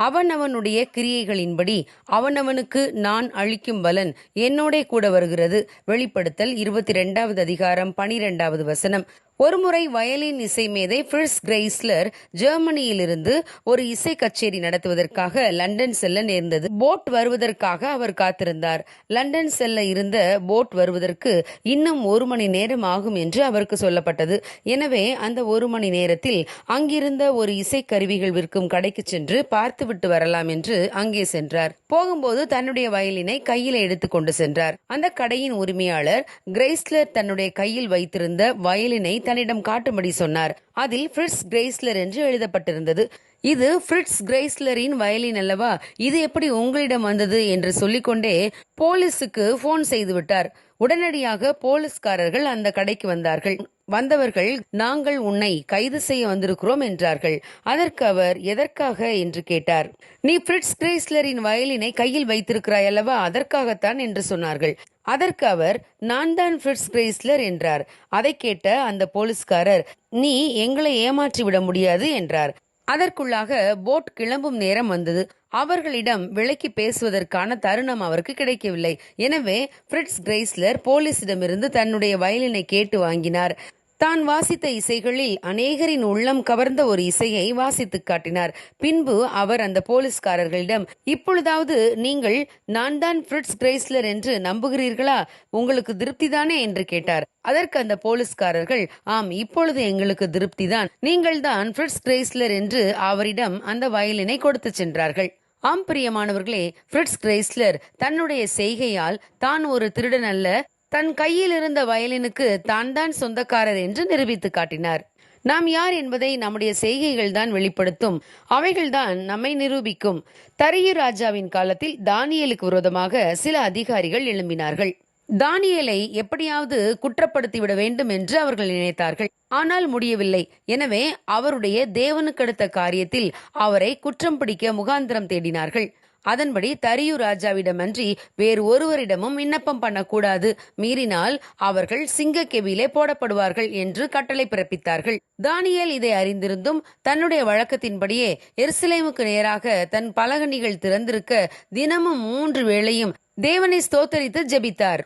அவனவனுடைய கிரியைகளின்படி அவனவனுக்கு நான் அளிக்கும் பலன் என்னோடே கூட வருகிறது. வெளிப்படுத்தல் 22வது அதிகாரம் 12வது வசனம். ஒருமுறை வயலின் இசை மேதை ஃபிரிட்ஸ் கிரைஸ்லர் ஜெர்மனியிலிருந்து ஒரு இசை கச்சேரி நடத்துவதற்காக லண்டன் செல்ல நேர்ந்தது. போட் வருவதற்காக அவர் காத்திருந்தார். லண்டன் செல்ல இருந்த போட் வருவதற்கு இன்னும் 1 மணி நேரம் ஆகும் என்று அவருக்கு சொல்லப்பட்டது. எனவே அந்த 1 மணி நேரத்தில் அங்கிருந்த ஒரு இசை கருவிகள் விற்கும் கடைக்கு சென்று பார்த்துவிட்டு வரலாம் என்று அங்கே சென்றார். போகும்போது தன்னுடைய வயலினை கையில் எடுத்துக்கொண்டு சென்றார். அந்த கடையின் உரிமையாளர் கிரைஸ்லர் தன்னுடைய கையில் வைத்திருந்த வயலினை தன்னிடம் காட்டும்படி சொன்னார். அதில் ஃபிரிட்ஸ் கிரைஸ்லர் என்று எழுதப்பட்டிருந்தது. இது ஃபிரிட்ஸ் கிரைஸ்லரின் வயலின் அல்லவா, இது எப்படி உங்களிடம் வந்தது என்று சொல்லிக்கொண்டே போலீஸுக்கு போன் செய்து விட்டார். உடனடியாக போலீஸ்காரர்கள் அந்த கடைக்கு வந்தார்கள். வந்தவர்கள், நாங்கள் உன்னை கைது செய்ய வந்திருக்கிறோம் என்றார்கள். அதற்கு அவர், எதற்காக என்று கேட்டார். நீ ஃபிரிட்ஸ் கிரைஸ்லரின் வயலினை கையில் வைத்திருக்கிறாய் அல்லவா, அதற்காகத்தான் என்று சொன்னார்கள். அதற்கு அவர், நான் தான் ஃபிரிட்ஸ் கிரைஸ்லர் என்றார். அதை கேட்ட அந்த போலீஸ்காரர், நீ எங்களை ஏமாற்றி விட முடியாது என்றார். அதற்குள்ளாக போட் கிளம்பும் நேரம் வந்தது. அவர்களிடம் விலைக்கு பேசுவதற்கான தருணம் அவருக்கு கிடைக்கவில்லை. எனவே ஃபிரிட்ஸ் கிரைஸ்லர் போலீசிடமிருந்து தன்னுடைய வயலினை கேட்டு வாங்கினார். தான் வாசித்த இசைகளில் அநேகரின் உள்ளம் கவர்ந்த ஒரு இசையை வாசித்து காட்டினார். பின்பு அவர் அந்த போலீஸ்காரர்களிடம், இப்பொழுதாவது நீங்கள் நான் தான் ஃபிரிட்ஸ் கிரைஸ்லர் என்று நம்புகிறீர்களா, உங்களுக்கு திருப்திதானே என்று கேட்டார். அதற்கு அந்த போலீஸ்காரர்கள், ஆம், இப்பொழுது எங்களுக்கு திருப்திதான், நீங்கள் தான் ஃபிரிட்ஸ் கிரைஸ்லர் என்று அவரிடம் அந்த வயலினை கொடுத்து சென்றார்கள். ஆம் பிரியமானவர்களே, ஃபிரிட்ஸ் கிரைஸ்லர் தன்னுடைய செய்கையால் தான் ஒரு திருடன் அல்ல, தன் கையில் இருந்த வயலினுக்கு தான் தான் சொந்தக்காரர் என்று நிரூபித்து காட்டினார். நாம் யார் என்பதை நம்முடைய செய்கைகள் தான் வெளிப்படுத்தும், அவைகள்தான் நம்மை நிரூபிக்கும். தரியு ராஜாவின் காலத்தில் தானியேலுக்கு விரோதமாக சில அதிகாரிகள் எழும்பினார்கள். தானியேலை எப்படியாவது குற்றப்படுத்திவிட வேண்டும் என்று அவர்கள் நினைத்தார்கள். ஆனால் முடியவில்லை. எனவே அவருடைய தேவனுக்கடுத்த காரியத்தில் அவரை குற்றம் பிடிக்க முகாந்திரம் தேடினார்கள். அதன்படி தரியு ராஜாவிடமன்றி வேறு ஒருவரிடமும் விண்ணப்பம் பண்ணக்கூடாது, மீறினால் அவர்கள் சிங்கக்கெவியிலே போடப்படுவார்கள் என்று கட்டளை பிறப்பித்தார்கள். தானியேல் இதை அறிந்திருந்தும் தன்னுடைய வழக்கத்தின்படியே எருசலேமுக்கு நேராக தன் பலகணிகள் திறந்திருக்க தினமும் 3 வேளையும் தேவனை ஸ்தோத்தரித்து ஜெபித்தார்.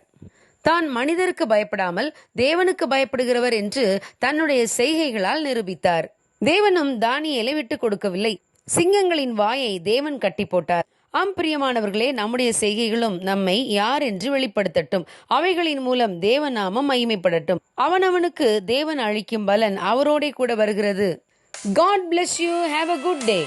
தான் மனிதருக்கு பயப்படாமல் தேவனுக்கு பயப்படுகிறவர் என்று தன்னுடைய செய்கைகளால் நிரூபித்தார். தேவனும் தானியேலை விட்டுக் கொடுக்கவில்லை. சிங்கங்களின் வாயை தேவன் கட்டி போட்டார். ஆம் பிரியமானவர்களே, நம்முடைய செய்கைகளும் நம்மை யார் என்று வெளிப்படுத்தட்டும். அவைகளின் மூலம் தேவநாமம் மகிமைப்படட்டும். அவனவனுக்கு தேவன் அளிக்கும் பலன் அவரோட கூட வருகிறது. God bless you. Have a good day.